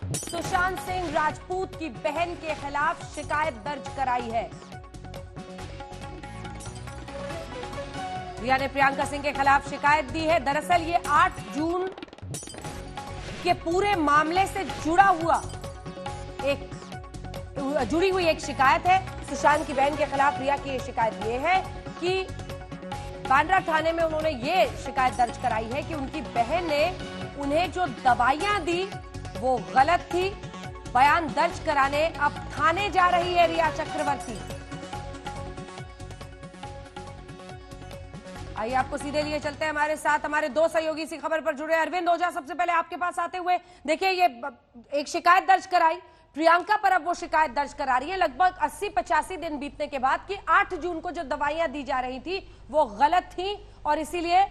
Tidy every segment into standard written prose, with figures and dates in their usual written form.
सुशांत सिंह राजपूत की बहन के खिलाफ शिकायत दर्ज कराई है। रिया ने प्रियंका सिंह के खिलाफ शिकायत दी है। दरअसल ये 8 जून के पूरे मामले से जुड़ी हुई एक शिकायत है। सुशांत की बहन के खिलाफ रिया की शिकायत ये है कि बांद्रा थाने में उन्होंने ये शिकायत दर्ज कराई है कि उनकी बहन ने उन्हें जो दवाइयां दी वो गलत थी। बयान दर्ज कराने अब थाने जा रही है रिया चक्रवर्ती। आइए आपको सीधे लिए चलते हैं हमारे साथ हमारे दो सहयोगी इसी खबर पर जुड़े। अरविंद ओझा, सबसे पहले आपके पास आते हुए, देखिए ये एक शिकायत दर्ज कराई प्रियंका पर, अब वो शिकायत दर्ज करा रही है लगभग 80-85 दिन बीतने के बाद कि 8 जून को जो दवाइयां दी जा रही थी वो गलत थी और इसीलिए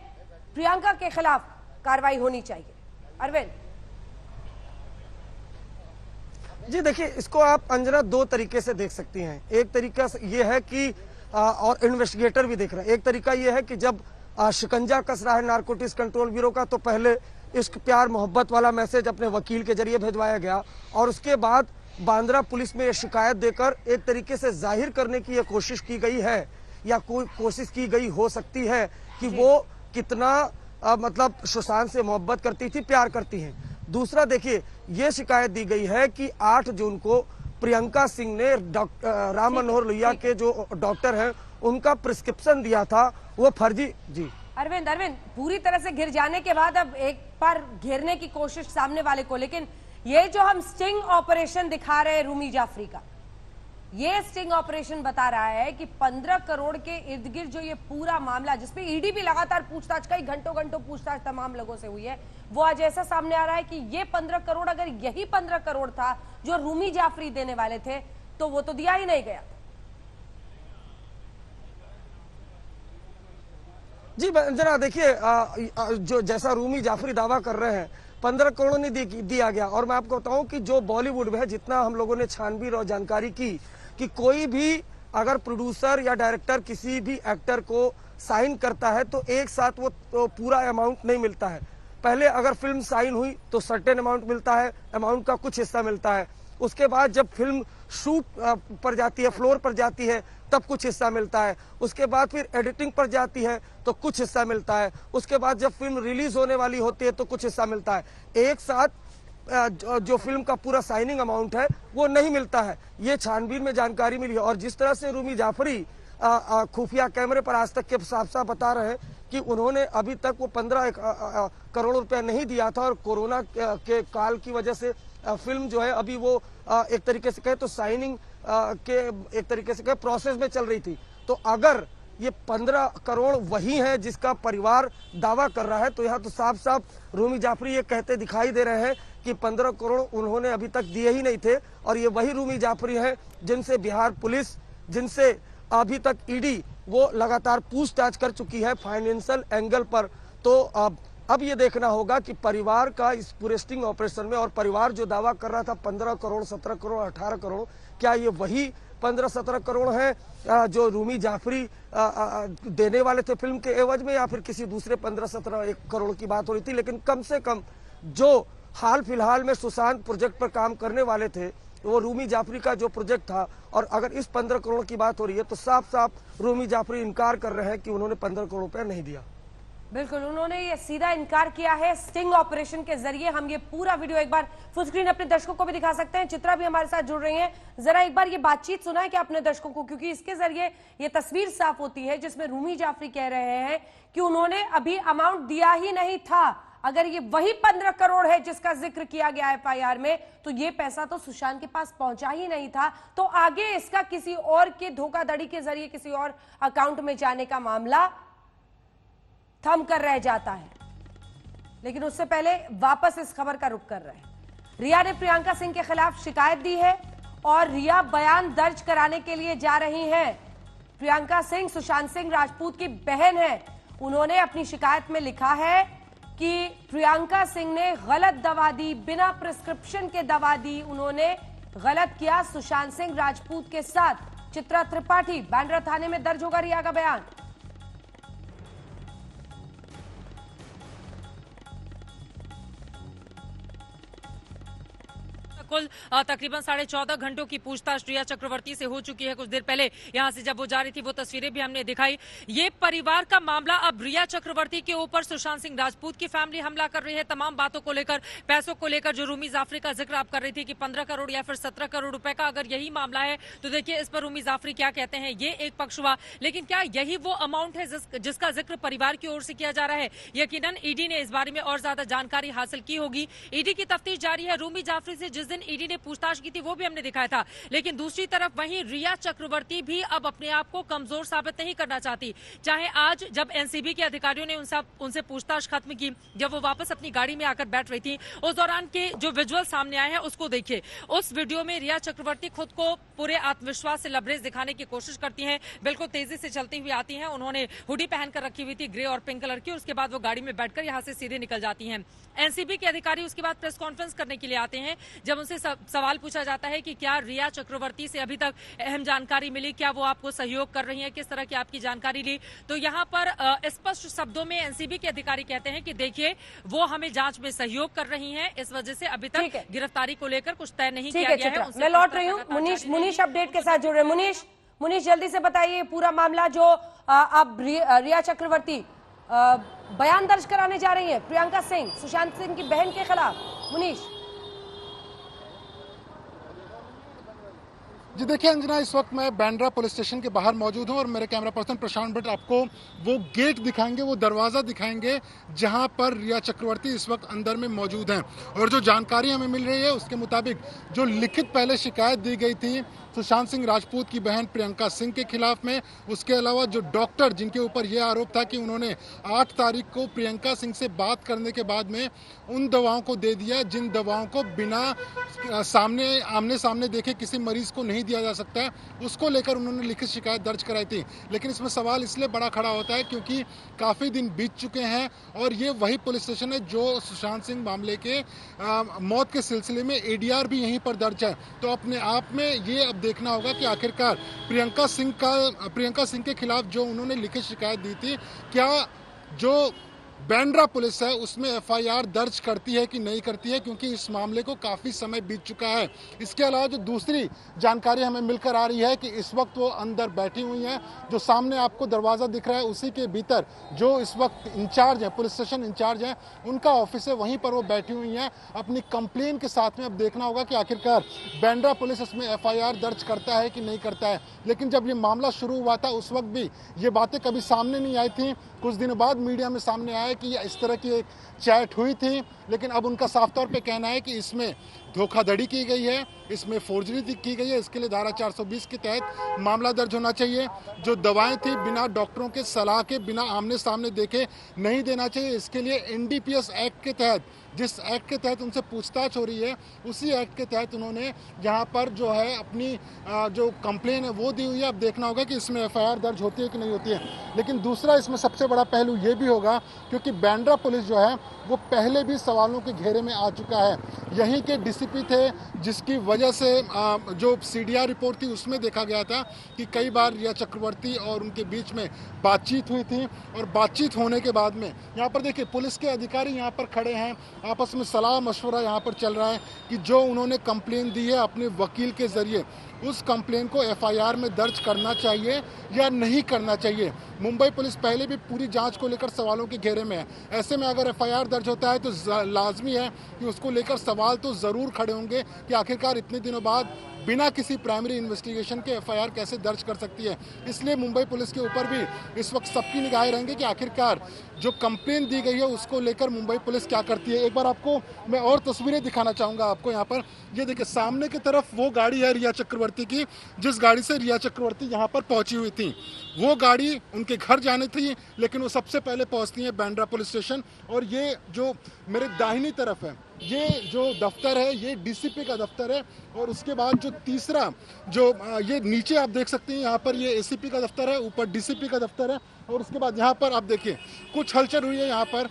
प्रियंका के खिलाफ कार्रवाई होनी चाहिए। अरविंद जी देखिए, इसको आप अंजना दो तरीके से देख सकती हैं। एक तरीका ये है कि और इन्वेस्टिगेटर भी देख रहे हैं। एक तरीका ये है कि जब शिकंजा कस रहा है नारकोटिक्स कंट्रोल ब्यूरो का, तो पहले इश्क प्यार मोहब्बत वाला मैसेज अपने वकील के जरिए भिजवाया गया और उसके बाद बांद्रा पुलिस में ये शिकायत देकर एक तरीके से जाहिर करने की ये कोशिश की गई है या कोई कोशिश की गई हो सकती है कि वो कितना मतलब सुशांत से मोहब्बत करती थी, प्यार करती हैं। दूसरा देखिए, ये शिकायत दी गई है कि 8 जून को प्रियंका सिंह ने राम मनोहर लोहिया के जो डॉक्टर हैं उनका प्रिस्क्रिप्शन दिया था वो फर्जी। जी अरविंद पूरी तरह से घिर जाने के बाद अब एक बार घेरने की कोशिश सामने वाले को, लेकिन ये जो हम स्टिंग ऑपरेशन दिखा रहे हैं रूमी जाफरी का, ये स्टिंग ऑपरेशन बता रहा है कि 15 करोड़ के इर्द गिर्द जो ये पूरा मामला, जिसपे ईडी भी लगातार पूछताछ, कई घंटों पूछताछ तमाम लोगों से हुई है, वो आज ऐसा सामने आ रहा है कि ये 15 करोड़, अगर यही 15 करोड़ था जो रूमी जाफरी देने वाले थे तो वो तो दिया ही नहीं गया। जी जरा देखिए, जो जैसा रूमी जाफरी दावा कर रहे हैं 15 करोड़ नहीं दिया गया। और मैं आपको बताऊं कि जो बॉलीवुड में है, जितना हम लोगों ने छानबीन और जानकारी की कि कोई भी अगर प्रोड्यूसर या डायरेक्टर किसी भी एक्टर को साइन करता है तो एक साथ वो तो पूरा अमाउंट नहीं मिलता है। पहले अगर फिल्म साइन हुई तो सर्टेन अमाउंट मिलता है, अमाउंट का कुछ हिस्सा मिलता है। उसके बाद जब फिल्म शूट पर जाती है, फ्लोर पर जाती है, तब कुछ हिस्सा मिलता है। उसके बाद फिर एडिटिंग पर जाती है तो कुछ हिस्सा मिलता है। उसके बाद जब फिल्म रिलीज होने वाली होती है तो कुछ हिस्सा मिलता है। एक साथ जो फिल्म का पूरा साइनिंग अमाउंट है वो नहीं मिलता है। ये छानबीन में जानकारी मिली है। और जिस तरह से रूमी जाफरी खुफिया कैमरे पर आज तक के साफ साफ बता रहे हैं कि उन्होंने अभी तक वो 15 करोड़ रुपए नहीं दिया था और कोरोना के काल की वजह से फिल्म जो है अभी वो एक तरीके से कहे तो साइनिंग के एक तरीके से कहे प्रोसेस में चल रही थी। तो अगर ये 15 करोड़ वही है जिसका परिवार दावा कर रहा है तो यहाँ तो साफ साफ रूमी जाफरी ये कहते दिखाई दे रहे हैं कि 15 करोड़ उन्होंने अभी तक दिए ही नहीं थे। और ये वही रूमी जाफरी है जिनसे बिहार पुलिस, जिनसे अभी तक ईडी वो लगातार पूछताछ कर चुकी है फाइनेंशियल एंगल पर। तो अब ये देखना होगा कि परिवार का इस पूरे स्टिंग ऑपरेशन में, और परिवार जो दावा कर रहा था 15 करोड़, 17 करोड़, 18 करोड़, क्या ये वही 15-17 करोड़ है जो रूमी जाफरी देने वाले थे फिल्म के एवज में, या फिर किसी दूसरे 15-17 करोड़ की बात हो रही थी। लेकिन कम से कम जो हाल फिलहाल में सुशांत प्रोजेक्ट पर काम करने वाले थे वो रूमी जाफरी का जो प्रोजेक्ट था, और अगर इस 15 करोड़ की बात हो रही है तो साफ साफ रूमी जाफरी इनकार कर रहे हैं कि उन्होंने 15 करोड़ रुपया नहीं दिया। बिल्कुल, उन्होंने ये सीधा इनकार किया है स्टिंग ऑपरेशन के जरिए। हम ये पूरा वीडियो एक बार फुल स्क्रीन अपने दर्शकों को भी दिखा सकते हैं। चित्रा भी हमारे साथ जुड़ रही हैं, जरा एक बार ये बातचीत सुनाए क्या अपने दर्शकों को, क्योंकि इसके जरिए ये तस्वीर साफ होती है जिसमें रूमी जाफरी कह रहे हैं कि उन्होंने अभी अमाउंट दिया ही नहीं था। अगर ये वही 15 करोड़ है जिसका जिक्र किया गया एफआईआर में, तो ये पैसा तो सुशांत के पास पहुंचा ही नहीं था, तो आगे इसका किसी और के धोखाधड़ी के जरिए किसी और अकाउंट में जाने का मामला थम कर रह जाता है। लेकिन उससे पहले वापस इस खबर का रुख कर रहे हैं। रिया ने प्रियंका सिंह के खिलाफ शिकायत दी है और रिया बयान दर्ज कराने के लिए जा रही हैं। प्रियंका सिंह सुशांत सिंह राजपूत की बहन है। उन्होंने अपनी शिकायत में लिखा है कि प्रियंका सिंह ने गलत दवा दी, बिना प्रिस्क्रिप्शन के दवा दी, उन्होंने गलत किया सुशांत सिंह राजपूत के साथ। चित्रा त्रिपाठी, बांद्रा थाने में दर्ज होगा रिया का बयान। कुल तकरीबन 14.5 घंटों की पूछताछ रिया चक्रवर्ती से हो चुकी है। कुछ देर पहले यहां से जब वो जा रही थी वो तस्वीरें भी हमने दिखाई। ये परिवार का मामला अब रिया चक्रवर्ती के ऊपर सुशांत सिंह राजपूत की फैमिली हमला कर रही है, तमाम बातों को लेकर, पैसों को लेकर। जो रूमी जाफरी का जिक्र आप कर रही थी कि 15 करोड़ या फिर 17 करोड़ रुपए का अगर यही मामला है तो देखिए इस पर रूमी जाफरी क्या कहते हैं। ये एक पक्ष हुआ, लेकिन क्या यही वो अमाउंट है जिसका जिक्र परिवार की ओर से किया जा रहा है? यकीनन ईडी ने इस बारे में और ज्यादा जानकारी हासिल की होगी। ईडी की तफ्तीश जारी है। रूमी जाफरी से जिस दिन ईडी ने पूछताछ की थी वो भी हमने दिखाया था, लेकिन दूसरी तरफ वहीं रिया चक्रवर्ती भी अब अपने आप को कमजोर साबित नहीं करना चाहती। चाहे आज जब एनसीबी के अधिकारियों ने उनसे पूछताछ खत्म की, जब वो वापस अपनी गाड़ी में आकर बैठ रही थी, उस दौरान के जो विजुअल सामने आए हैं उसको देखिए। उस वीडियो में रिया चक्रवर्ती खुद को पूरे आत्मविश्वास से लबरेज दिखाने की कोशिश करती हैं, बिल्कुल तेजी से चलती हुई आती हैं। उन्होंने हुडी पहनकर रखी हुई थी ग्रे और पिंक कलर की। उसके बाद वो गाड़ी में बैठकर यहां से सीधे निकल जाती हैं। एनसीबी के अधिकारी उसके बाद प्रेस कॉन्फ्रेंस करने के लिए आते हैं। जब उनसे सवाल पूछा जाता है कि क्या रिया चक्रवर्ती से अभी तक अहम जानकारी मिली, क्या वो आपको सहयोग कर रही है, किस तरह की आपकी जानकारी ली, तो यहाँ पर स्पष्ट शब्दों में एनसीबी के अधिकारी कहते हैं कि देखिए वो हमें जांच में सहयोग कर रही हैं, इस वजह से अभी तक गिरफ्तारी को लेकर कुछ तय नहीं किया गया है। मैं लौट रही हूँ मुनीश अपडेट के साथ जुड़ रहे हैं। मुनीश जल्दी से बताइए पूरा मामला जो अब रिया चक्रवर्ती बयान दर्ज कराने जा रही है प्रियंका सिंह, सुशांत सिंह की बहन के खिलाफ। मुनीश जी देखिए अंजना, इस वक्त मैं बांद्रा पुलिस स्टेशन के बाहर मौजूद हूं और मेरे कैमरा पर्सन प्रशांत भट्ट आपको वो गेट दिखाएंगे, वो दरवाज़ा दिखाएंगे जहां पर रिया चक्रवर्ती इस वक्त अंदर में मौजूद हैं। और जो जानकारी हमें मिल रही है उसके मुताबिक जो लिखित पहले शिकायत दी गई थी सुशांत सिंह राजपूत की बहन प्रियंका सिंह के खिलाफ में, उसके अलावा जो डॉक्टर जिनके ऊपर यह आरोप था कि उन्होंने 8 तारीख को प्रियंका सिंह से बात करने के बाद में उन दवाओं को दे दिया जिन दवाओं को बिना आमने सामने देखे किसी मरीज को नहीं दिया जा सकता है, उसको लेकर उन्होंने लिखित शिकायत दर्ज कराई थी। लेकिन इसमें सवाल इसलिए बड़ा खड़ा होता है क्योंकि काफ़ी दिन बीत चुके हैं और ये वही पुलिस स्टेशन है जो सुशांत सिंह मामले के मौत के सिलसिले में एडीआर भी यहीं पर दर्ज है। तो अपने आप में ये अब देखना होगा कि आखिरकार प्रियंका सिंह के खिलाफ जो उन्होंने लिखित शिकायत दी थी, क्या जो बांद्रा पुलिस है उसमें एफआईआर दर्ज करती है कि नहीं करती है, क्योंकि इस मामले को काफ़ी समय बीत चुका है। इसके अलावा जो दूसरी जानकारी हमें मिलकर आ रही है कि इस वक्त वो अंदर बैठी हुई हैं, जो सामने आपको दरवाज़ा दिख रहा है उसी के भीतर जो इस वक्त इंचार्ज है, पुलिस स्टेशन इंचार्ज है, उनका ऑफिस है, वहीं पर वो बैठी हुई हैं अपनी कंप्लेन के साथ में। अब देखना होगा कि आखिरकार बांद्रा पुलिस इसमें एफआईआर दर्ज करता है कि नहीं करता है। लेकिन जब ये मामला शुरू हुआ था उस वक्त भी ये बातें कभी सामने नहीं आई थी। कुछ दिनों बाद मीडिया में सामने आया कि इस तरह की एक चैट हुई थी, लेकिन अब उनका साफ तौर पे कहना है कि इसमें धोखाधड़ी की गई है, इसमें फोर्जरी की गई है। इसके लिए धारा 420 के तहत मामला दर्ज होना चाहिए। जो दवाएं थी बिना डॉक्टरों के सलाह के, बिना आमने सामने देखे नहीं देना चाहिए। इसके लिए एनडीपीएस एक्ट के तहत, जिस एक्ट के तहत उनसे पूछताछ हो रही है, उसी एक्ट के तहत उन्होंने यहाँ पर जो है अपनी जो कंप्लेन है वो दी हुई है। अब देखना होगा कि इसमें एफआईआर दर्ज होती है कि नहीं होती है। लेकिन दूसरा इसमें सबसे बड़ा पहलू ये भी होगा क्योंकि बांद्रा पुलिस जो है वो पहले भी सवालों के घेरे में आ चुका है। यहीं के डीसीपी थे जिसकी वजह से जो सीडीआर रिपोर्ट थी उसमें देखा गया था कि कई बार रिया चक्रवर्ती और उनके बीच में बातचीत हुई थी और बातचीत होने के बाद में यहाँ पर देखिए पुलिस के अधिकारी यहाँ पर खड़े हैं, आपस में सलाह मशवरा यहाँ पर चल रहा है कि जो उन्होंने कंप्लेन दी है अपने वकील के जरिए उस कंप्लेन को एफआईआर में दर्ज करना चाहिए या नहीं करना चाहिए। मुंबई पुलिस पहले भी पूरी जांच को लेकर सवालों के घेरे में है। ऐसे में अगर एफआईआर दर्ज होता है तो लाजमी है कि उसको लेकर सवाल तो ज़रूर खड़े होंगे कि आखिरकार इतने दिनों बाद बिना किसी प्राइमरी इन्वेस्टिगेशन के एफआईआर कैसे दर्ज कर सकती है। इसलिए मुंबई पुलिस के ऊपर भी इस वक्त सबकी निगाहें रहेंगी कि आखिरकार जो कंप्लेन दी गई है उसको लेकर मुंबई पुलिस क्या करती है। एक बार आपको मैं और तस्वीरें दिखाना चाहूँगा। आपको यहाँ पर ये देखिए सामने की तरफ वो गाड़ी है रिया चक्रवर्ती की, जिस गाड़ी से रिया चक्रवर्ती यहाँ पर पहुँची हुई थी। वो गाड़ी उनके घर जाने थी, लेकिन वो सबसे पहले पहुँचती है बांद्रा पुलिस स्टेशन। और ये जो मेरे दाहिनी तरफ है ये जो दफ्तर है ये डीसीपी का दफ्तर है। और उसके बाद जो तीसरा जो ये नीचे आप देख सकते हैं यहाँ पर ये एसीपी का दफ्तर है, ऊपर डीसीपी का दफ्तर है। और उसके बाद यहाँ पर आप देखिए कुछ हलचल हुई है, यहाँ पर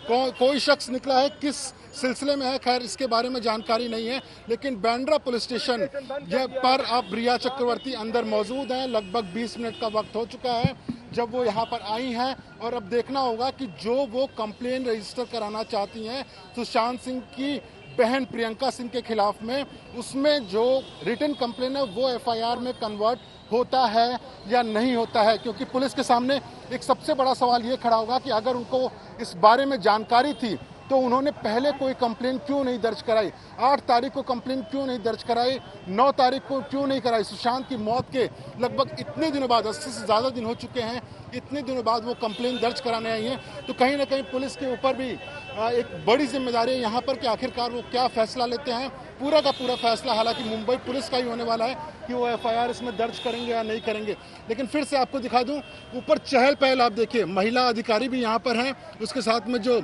कोई शख्स निकला है, किस सिलसिले में है खैर इसके बारे में जानकारी नहीं है। लेकिन बांद्रा पुलिस स्टेशन पर अब रिया चक्रवर्ती अंदर मौजूद हैं। लगभग 20 मिनट का वक्त हो चुका है जब वो यहाँ पर आई हैं और अब देखना होगा कि जो वो कंप्लेन रजिस्टर कराना चाहती हैं सुशांत सिंह की बहन प्रियंका सिंह के खिलाफ में, उसमें जो रिटन कंप्लेन है वो एफआईआर में कन्वर्ट होता है या नहीं होता है। क्योंकि पुलिस के सामने एक सबसे बड़ा सवाल ये खड़ा होगा कि अगर उनको इस बारे में जानकारी थी तो उन्होंने पहले कोई कंप्लेन क्यों नहीं दर्ज कराई, 8 तारीख को कंप्लेन क्यों नहीं दर्ज कराई, 9 तारीख को क्यों नहीं कराई। सुशांत की मौत के लगभग इतने दिनों बाद, 80 से ज़्यादा दिन हो चुके हैं, इतने दिनों बाद वो कंप्लेन दर्ज कराने आई हैं। तो कहीं ना कहीं पुलिस के ऊपर भी एक बड़ी जिम्मेदारी है यहाँ पर कि आखिरकार वो क्या फैसला लेते हैं। पूरा का पूरा फैसला हालांकि मुंबई पुलिस का ही होने वाला है कि वो एफआईआर इसमें दर्ज करेंगे या नहीं करेंगे। लेकिन फिर से आपको दिखा दूं, ऊपर चहल पहल आप देखिए, महिला अधिकारी भी यहाँ पर हैं, उसके साथ में जो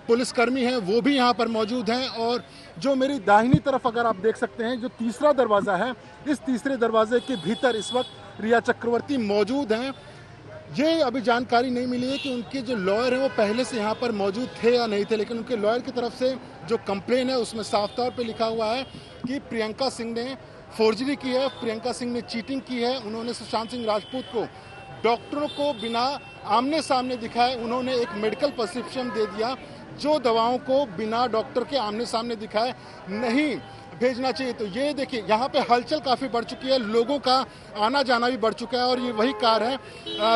पुलिसकर्मी हैं वो भी यहाँ पर मौजूद हैं। और जो मेरी दाहिनी तरफ अगर आप देख सकते हैं, जो तीसरा दरवाज़ा है, इस तीसरे दरवाजे के भीतर इस वक्त रिया चक्रवर्ती मौजूद हैं। ये अभी जानकारी नहीं मिली है कि उनके जो लॉयर हैं वो पहले से यहाँ पर मौजूद थे या नहीं थे, लेकिन उनके लॉयर की तरफ से जो कंप्लेन है उसमें साफ तौर पे लिखा हुआ है कि प्रियंका सिंह ने फोर्जरी की है, प्रियंका सिंह ने चीटिंग की है। उन्होंने सुशांत सिंह राजपूत को डॉक्टरों को बिना आमने सामने दिखाए उन्होंने एक मेडिकल प्रिस्क्रिप्शन दे दिया, जो दवाओं को बिना डॉक्टर के आमने सामने दिखाए नहीं भेजना चाहिए। तो ये देखिए यहाँ पे हलचल काफ़ी बढ़ चुकी है, लोगों का आना जाना भी बढ़ चुका है। और ये वही कार है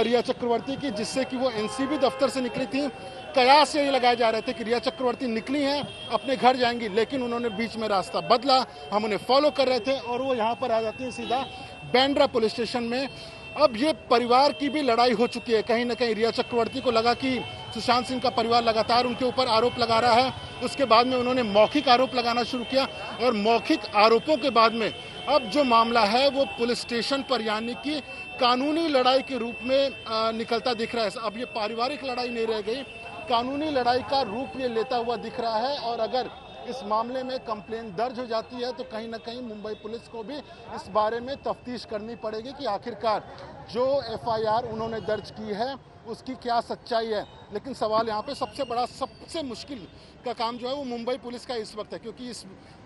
रिया चक्रवर्ती की जिससे कि वो एनसीबी दफ्तर से निकली थी। कयास ये लगाए जा रहे थे कि रिया चक्रवर्ती निकली हैं, अपने घर जाएंगी, लेकिन उन्होंने बीच में रास्ता बदला, हम उन्हें फॉलो कर रहे थे और वो यहाँ पर आ जाती हैं सीधा बांद्रा पुलिस स्टेशन में। अब ये परिवार की भी लड़ाई हो चुकी है। कहीं ना कहीं रिया चक्रवर्ती को लगा कि सुशांत सिंह का परिवार लगातार उनके ऊपर आरोप लगा रहा है, उसके बाद में उन्होंने मौखिक आरोप लगाना शुरू किया और मौखिक आरोपों के बाद में अब जो मामला है वो पुलिस स्टेशन पर यानी कि कानूनी लड़ाई के रूप में निकलता दिख रहा है। अब ये पारिवारिक लड़ाई नहीं रह गई, कानूनी लड़ाई का रूप ये लेता हुआ दिख रहा है। और अगर इस मामले में कंप्लेन दर्ज हो जाती है तो कहीं ना कहीं मुंबई पुलिस को भी इस बारे में तफ्तीश करनी पड़ेगी कि आखिरकार जो एफआईआर उन्होंने दर्ज की है उसकी क्या सच्चाई है। लेकिन सवाल यहाँ पे सबसे बड़ा, सबसे मुश्किल का काम जो है वो मुंबई पुलिस का इस वक्त है, क्योंकि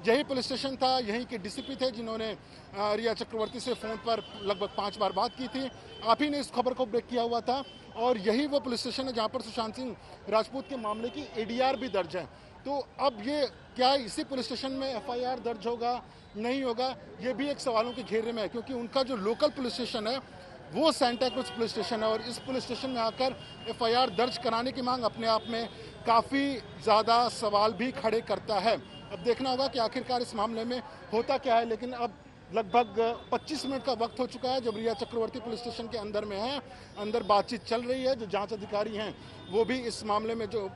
यही पुलिस स्टेशन था, यहीं के डीसीपी थे जिन्होंने रिया चक्रवर्ती से फ़ोन पर लगभग 5 बार बात की थी। आप ही ने इस खबर को ब्रेक किया हुआ था। और यही वो पुलिस स्टेशन है जहाँ पर सुशांत सिंह राजपूत के मामले की एडीआर भी दर्ज है। तो अब ये क्या इसी पुलिस स्टेशन में एफआईआर दर्ज होगा नहीं होगा, ये भी एक सवालों के घेरे में है, क्योंकि उनका जो लोकल पुलिस स्टेशन है वो सेंटा क्रूज पुलिस स्टेशन है। और इस पुलिस स्टेशन में आकर एफआईआर दर्ज कराने की मांग अपने आप में काफ़ी ज़्यादा सवाल भी खड़े करता है। अब देखना होगा कि आखिरकार इस मामले में होता क्या है। लेकिन अब लगभग 25 मिनट का वक्त हो चुका है जब रिया चक्रवर्ती पुलिस स्टेशन के अंदर में है, अंदर बातचीत चल रही है। जो जांच अधिकारी हैं वो भी इस मामले में जो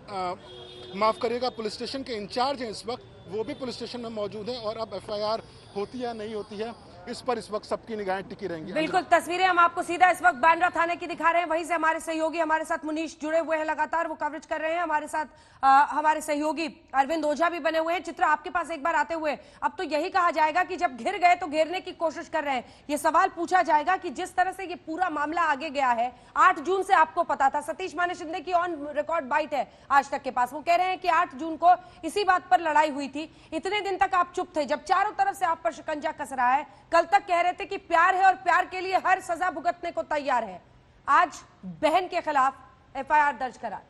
माफ़ करिएगा पुलिस स्टेशन के इंचार्ज हैं इस वक्त, वो भी पुलिस स्टेशन में मौजूद हैं। और अब एफआईआर होती है नहीं होती है इस पर इस वक्त सबकी निगाहें टिकी रहेंगी। बिल्कुल, तस्वीरें हम आपको सीधा इस वक्त बांद्रा थाने की दिखा रहे हैं। वहीं से हमारे सहयोगी हमारे साथ मुनीश जुड़े हुए हैं, लगातार वो कवरेज कर रहे हैं। हमारे साथ हमारे सहयोगी अरविंद ओझा भी बने हुए हैं। चित्रा, आपके पास एक बार आते हुए अब तो यही कहा जाएगा कि जब घिर गए तो घेरने की कोशिश कर रहे हैं। ये सवाल पूछा जाएगा कि जिस तरह से ये पूरा मामला आगे गया है, 8 जून से आपको पता था, सतीश माने शिंदे की ऑन रिकॉर्ड बाइट है आज तक के पास, वो कह रहे हैं कि 8 जून को इसी बात पर लड़ाई हुई थी। इतने दिन तक आप चुप थे, जब चारों तरफ से आप पर शिकंजा कस रहा है। कल तक कह रहे थे कि प्यार है और प्यार के लिए हर सजा भुगतने को तैयार है। आज बहन के खिलाफ एफआईआर दर्ज करा।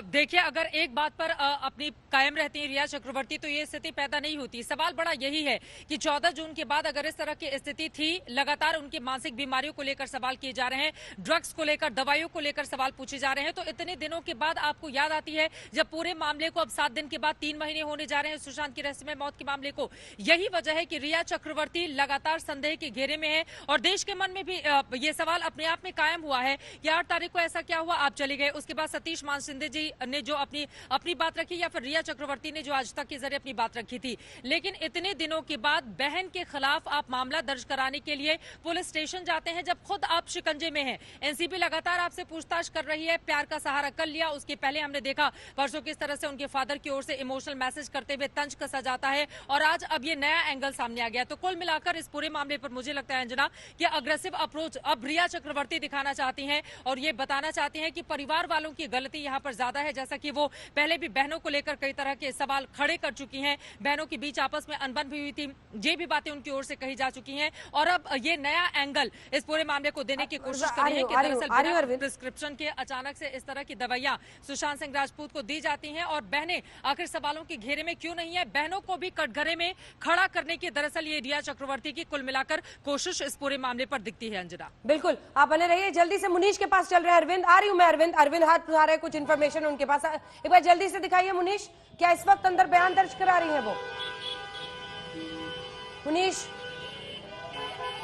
देखिए, अगर एक बात पर अपनी कायम रहती है रिया चक्रवर्ती तो ये स्थिति पैदा नहीं होती। सवाल बड़ा यही है कि 14 जून के बाद अगर इस तरह की स्थिति थी, लगातार उनकी मानसिक बीमारियों को लेकर सवाल किए जा रहे हैं, ड्रग्स को लेकर, दवाइयों को लेकर सवाल पूछे जा रहे हैं, तो इतने दिनों के बाद आपको याद आती है जब पूरे मामले को अब 7 दिन के बाद 3 महीने होने जा रहे हैं सुशांत की रहस्यमय मौत के मामले को। यही वजह है कि रिया चक्रवर्ती लगातार संदेह के घेरे में है और देश के मन में भी ये सवाल अपने आप में कायम हुआ है कि 8 तारीख को ऐसा क्या हुआ, आप चले गए। उसके बाद सतीश मान शिंदे जी ने जो अपनी बात रखी या फिर रिया चक्रवर्ती ने जो आज तक के जरिए अपनी बात रखी थी। लेकिन इतने दिनों के बाद बहन के खिलाफ आप मामला दर्ज कराने के लिए पुलिस स्टेशन जाते हैं जब खुद आप शिकंजे में हैं। एनसीबी लगातार आपसे पूछताछ कर रही है, प्यार का सहारा कर लिया। उसके पहले हमने देखा परसों किस तरह से उनके फादर की ओर से इमोशनल मैसेज करते हुए तंज कसा जाता है और आज अब ये नया एंगल सामने आ गया। तो कुल मिलाकर इस पूरे मामले पर मुझे लगता है अंजना कि अग्रेसिव अप्रोच अब रिया चक्रवर्ती दिखाना चाहती हैं और ये बताना चाहती हैं कि परिवार वालों की गलती यहाँ पर ज्यादा है। जैसा कि वो पहले भी बहनों को लेकर कई तरह के सवाल खड़े कर चुकी हैं, बहनों के बीच आपस में अनबन भी हुई थी, ये भी बातें उनकी ओर से कही जा चुकी हैं। और अब ये नया एंगल इस पूरे मामले को देने की कोशिश कर रही है कि दरअसल बिना प्रिस्क्रिप्शन के अचानक से इस तरह की दवाइयां सुशांत सिंह राजपूत को दी जाती हैं और बहनें आखिर सवालों के घेरे में क्यों नहीं है। बहनों को भी कटघरे में खड़ा करने की दरअसल ये रिया चक्रवर्ती की कुल मिलाकर कोशिश इस पूरे मामले पर दिखती है। अंजना, बिल्कुल आप बने रहिए, जल्दी से मुनीश के पास चल रहे हैं। अरविंद आ रही हूं मैं। अरविंद हाथ उठा रहे हैं, कुछ इन्फॉर्मेशन उनके पास, एक बार जल्दी से दिखाइए मुनीश, क्या इस वक्त अंदर बयान दर्ज करा रही है वो? मुनीश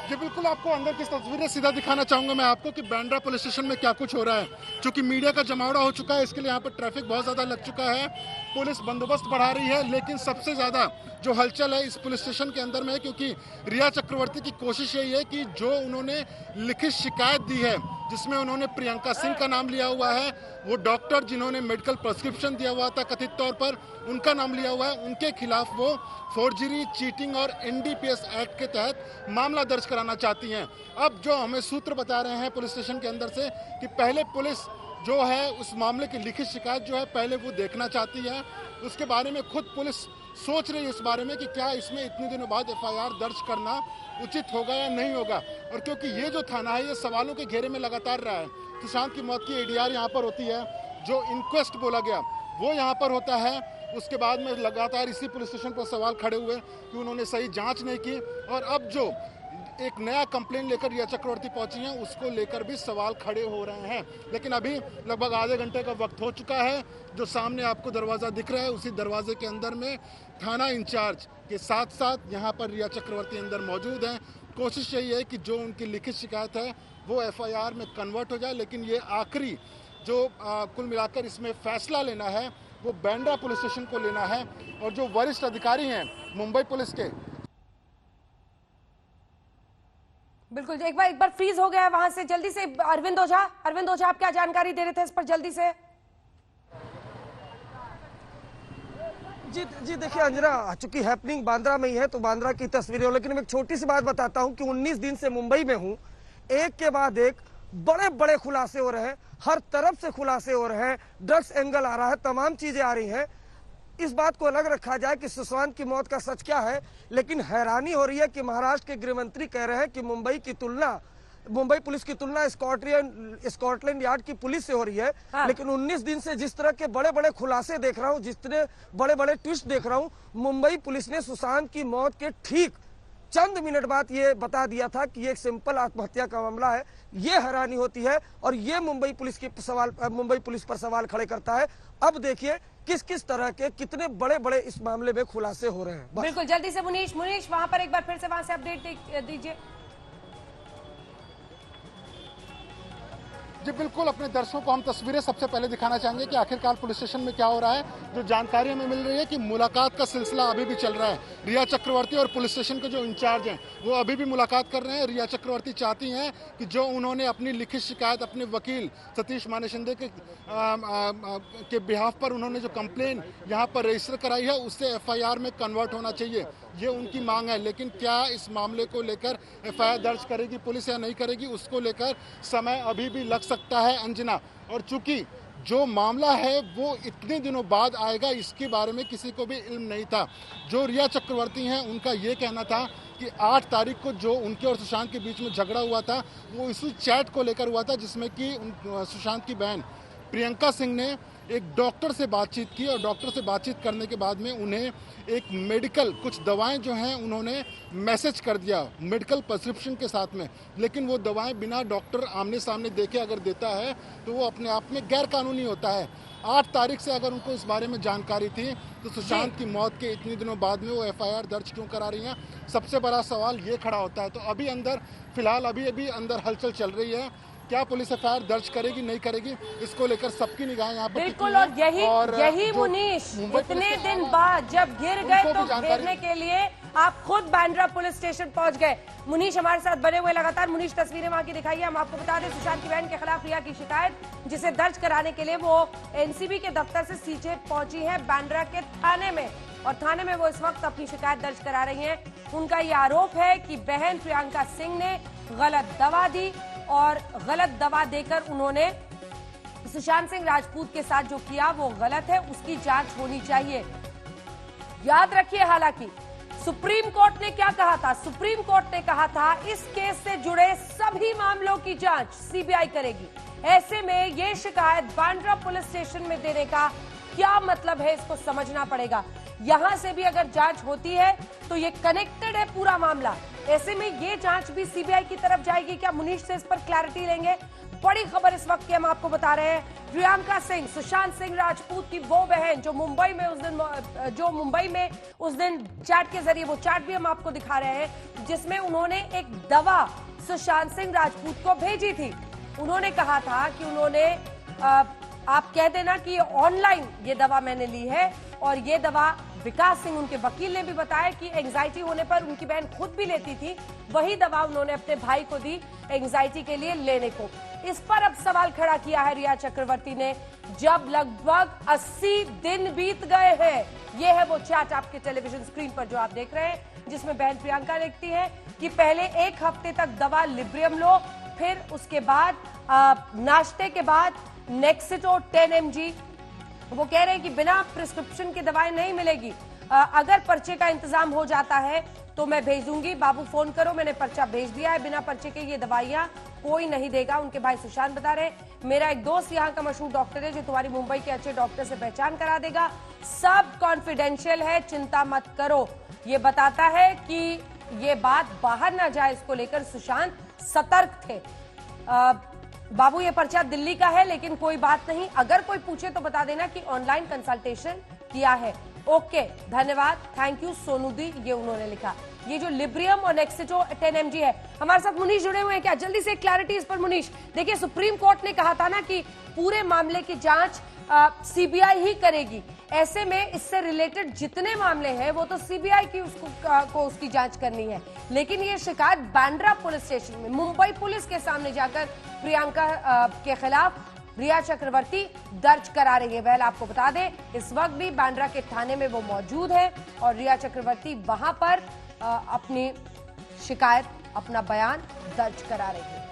जी बिल्कुल, आपको अंदर की तस्वीरें सीधा दिखाना चाहूंगा मैं आपको कि बांद्रा पुलिस स्टेशन में क्या कुछ हो रहा है। क्योंकि मीडिया का जमावड़ा हो चुका है, इसके लिए यहाँ पर ट्रैफिक बहुत ज्यादा लग चुका है, पुलिस बंदोबस्त बढ़ा रही है। लेकिन सबसे ज्यादा जो हलचल है इस पुलिस स्टेशन के अंदर में है, क्योंकि रिया चक्रवर्ती की कोशिश यही है कि जो उन्होंने लिखित शिकायत दी है जिसमें उन्होंने प्रियंका सिंह का नाम लिया हुआ है, वो डॉक्टर जिन्होंने मेडिकल प्रिस्क्रिप्शन दिया हुआ था कथित तौर पर, उनका नाम लिया हुआ है, उनके खिलाफ वो फोर्जरी, चीटिंग और एनडीपीएस एक्ट के तहत मामला दर्ज कराना चाहती हैं। अब जो हमें सूत्र बता रहे हैं पुलिस स्टेशन के अंदर से कि पहले पुलिस जो है उस मामले की लिखित शिकायत जो है पहले वो देखना चाहती है, उसके बारे में खुद पुलिस सोच रही है इस बारे में कि क्या इसमें इतने दिनों बाद एफआईआर दर्ज करना उचित होगा या नहीं होगा। और क्योंकि ये जो थाना है ये सवालों के घेरे में लगातार रहा है, सुशांत की मौत की एडीआर यहाँ पर होती है, जो इंक्वेस्ट बोला गया वो यहाँ पर होता है, उसके बाद में लगातार इसी पुलिस स्टेशन पर सवाल खड़े हुए कि उन्होंने सही जांच नहीं की। और अब जो एक नया कंप्लेन लेकर रिया चक्रवर्ती पहुंची हैं उसको लेकर भी सवाल खड़े हो रहे हैं। लेकिन अभी लगभग आधे घंटे का वक्त हो चुका है, जो सामने आपको दरवाज़ा दिख रहा है उसी दरवाजे के अंदर में थाना इंचार्ज के साथ साथ यहाँ पर रिया चक्रवर्ती अंदर मौजूद हैं। कोशिश यही है कि जो उनकी लिखित शिकायत है वो एफआईआर में कन्वर्ट हो जाए, लेकिन ये आखिरी जो कुल मिलाकर इसमें फैसला लेना है वो बांद्रा पुलिस स्टेशन को लेना है। और जो वरिष्ठ अधिकारी हैं मुंबई पुलिस के, बिल्कुल एक बार फ्रीज हो गया है वहां से, जल्दी से अरविंद ओझा आप क्या जानकारी दे रहे थे इस पर जल्दी से? जी देखिए अंजना, चूंकि हैपनिंग बांद्रा में ही है तो बांद्रा की तस्वीरें हो, लेकिन मैं एक छोटी सी बात बताता हूं कि 19 दिन से मुंबई में हूं, एक के बाद एक बड़े बड़े खुलासे हो रहे हैं, हर तरफ से खुलासे हो रहे हैं, ड्रग्स एंगल आ रहा है, तमाम चीजें आ रही हैं। इस बात को अलग रखा जाए कि सुशांत की मौत का सच क्या है, लेकिन हैरानी हो रही है कि महाराष्ट्र के गृह मंत्री कह रहे हैं कि मुंबई पुलिस की तुलना स्कॉटलैंड यार्ड की पुलिस से हो रही है। हाँ। लेकिन 19 दिन से जिस तरह के बड़े बड़े खुलासे देख रहा हूं, जितने बड़े बड़े ट्विस्ट देख रहा हूं, मुंबई पुलिस ने सुशांत की मौत के ठीक चंद मिनट बाद ये बता दिया था कि ये एक सिंपल आत्महत्या का मामला है। ये हैरानी होती है और ये मुंबई पुलिस पर सवाल खड़े करता है। अब देखिए किस किस तरह के कितने बड़े बड़े इस मामले में खुलासे हो रहे हैं। बिल्कुल जल्दी से मुनीश वहां पर एक बार फिर से वहां से अपडेट दीजिए। जी बिल्कुल, अपने दर्शकों को हम तस्वीरें सबसे पहले दिखाना चाहेंगे कि आखिरकार पुलिस स्टेशन में क्या हो रहा है। जो जानकारी हमें मिल रही है कि मुलाकात का सिलसिला अभी भी चल रहा है। रिया चक्रवर्ती और पुलिस स्टेशन के जो इंचार्ज हैं वो अभी भी मुलाकात कर रहे हैं। रिया चक्रवर्ती चाहती हैं कि जो उन्होंने अपनी लिखित शिकायत अपने वकील सतीश मानेशिंदे के बिहाफ पर उन्होंने जो कंप्लेन यहाँ पर रजिस्टर कराई है उससे एफआईआर में कन्वर्ट होना चाहिए, ये उनकी मांग है। लेकिन क्या इस मामले को लेकर एफआईआर दर्ज करेगी पुलिस या नहीं करेगी, उसको लेकर समय अभी भी लग सकता है अंजना। और चूंकि जो मामला है वो इतने दिनों बाद आएगा इसके बारे में किसी को भी इल्म नहीं था। जो रिया चक्रवर्ती हैं उनका ये कहना था कि 8 तारीख को जो उनके और सुशांत के बीच में झगड़ा हुआ था वो इसी चैट को लेकर हुआ था, जिसमें कि सुशांत की बहन प्रियंका सिंह ने एक डॉक्टर से बातचीत की और डॉक्टर से बातचीत करने के बाद में उन्हें एक मेडिकल कुछ दवाएं जो हैं उन्होंने मैसेज कर दिया मेडिकल प्रिस्क्रिप्शन के साथ में। लेकिन वो दवाएं बिना डॉक्टर आमने सामने देखे अगर देता है तो वो अपने आप में गैर कानूनी होता है। 8 तारीख से अगर उनको इस बारे में जानकारी थी तो सुशांत की मौत के इतने दिनों बाद में वो एफआईआर दर्ज क्यों करा रही हैं, सबसे बड़ा सवाल ये खड़ा होता है। तो अभी अंदर फिलहाल अभी अंदर हलचल चल रही है। क्या पुलिस एफआईआर दर्ज करेगी नहीं करेगी, इसको लेकर सबकी निगाहें यहाँ पर बिल्कुल। और यही मुनीश इतने दिन बाद जब गिर गए तो घेरने के लिए आप खुद बांद्रा पुलिस स्टेशन पहुंच गए। मुनीश हमारे साथ बने हुए लगातार। मुनीश तस्वीरें वहां की दिखाइए। हम आपको बता दें सुशांत की बहन के खिलाफ रिया की शिकायत जिसे दर्ज कराने के लिए वो एनसीबी के दफ्तर से सीधे पहुंची है बांद्रा के थाने में, और थाने में वो इस वक्त अपनी शिकायत दर्ज करा रही है। उनका ये आरोप है कि बहन प्रियंका सिंह ने गलत दवा दी और गलत दवा देकर उन्होंने सुशांत सिंह राजपूत के साथ जो किया वो गलत है, उसकी जांच होनी चाहिए। याद रखिए, हालांकि सुप्रीम कोर्ट ने क्या कहा था? सुप्रीम कोर्ट ने कहा था इस केस से जुड़े सभी मामलों की जांच सीबीआई करेगी। ऐसे में ये शिकायत बांद्रा पुलिस स्टेशन में देने का क्या मतलब है, इसको समझना पड़ेगा। यहां से भी अगर जांच होती है तो ये कनेक्टेड है पूरा मामला। ऐसे में ये जांच भी सीबीआई की तरफ जाएगी क्या? मुनीश से इस पर क्लैरिटी लेंगे। बड़ी खबर इस वक्त की हम आपको बता रहे हैं, प्रियंका सिंह, सुशांत सिंह राजपूत की वो बहन जो मुंबई में उस दिन चैट के जरिए, वो चैट भी हम आपको दिखा रहे हैं जिसमें उन्होंने एक दवा सुशांत सिंह राजपूत को भेजी थी। उन्होंने कहा था कि उन्होंने आप कह देना कि ऑनलाइन ये दवा मैंने ली है, और ये दवा विकास सिंह उनके वकील ने भी बताया कि एंजाइटी होने पर उनकी बहन खुद भी लेती थी, वही दवा उन्होंने अपने भाई को दी एंजाइटी के लिए लेने को। इस पर अब सवाल खड़ा किया है रिया चक्रवर्ती ने, जब लगभग 80 दिन बीत गए हैं। ये है वो चैट आपके टेलीविजन स्क्रीन पर जो आप देख रहे हैं, जिसमें बहन प्रियंका लिखती है कि पहले 1 हफ्ते तक दवा लिब्रियम लो, फिर उसके बाद नाश्ते के बाद नेक्सिटो 10 mg। वो कह रहे हैं कि बिना प्रिस्क्रिप्शन के दवाएं नहीं मिलेगी, अगर पर्चे का इंतजाम हो जाता है तो मैं भेजूंगी। बाबू फोन करो, मैंने पर्चा भेज दिया है, बिना पर्चे के ये दवाइयां कोई नहीं देगा। उनके भाई सुशांत बता रहे, मेरा एक दोस्त यहाँ का मशहूर डॉक्टर है जो तुम्हारी मुंबई के अच्छे डॉक्टर से पहचान करा देगा, सब कॉन्फिडेंशियल है, चिंता मत करो। ये बताता है कि ये बात बाहर ना जाए, इसको लेकर सुशांत सतर्क थे। बाबू ये पर्चा दिल्ली का है, लेकिन कोई बात नहीं, अगर कोई पूछे तो बता देना कि ऑनलाइन कंसल्टेशन किया है। ओके, धन्यवाद, थैंक यू सोनू दी, ये उन्होंने लिखा। ये जो लिब्रियम और नेक्सिटो 10 mg है, हमारे साथ मुनीश जुड़े हुए हैं क्या? जल्दी से क्लैरिटी इस पर मुनीश। देखिए, सुप्रीम कोर्ट ने कहा था ना कि पूरे मामले की जांच सीबीआई ही करेगी। ऐसे में इससे रिलेटेड जितने मामले हैं वो तो सीबीआई की उसकी जांच करनी है, लेकिन ये शिकायत बांद्रा पुलिस स्टेशन में मुंबई पुलिस के सामने जाकर प्रियंका के खिलाफ रिया चक्रवर्ती दर्ज करा रही है। वह आपको बता दें, इस वक्त भी बांद्रा के थाने में वो मौजूद है और रिया चक्रवर्ती वहां पर अपनी शिकायत, अपना बयान दर्ज करा रही है।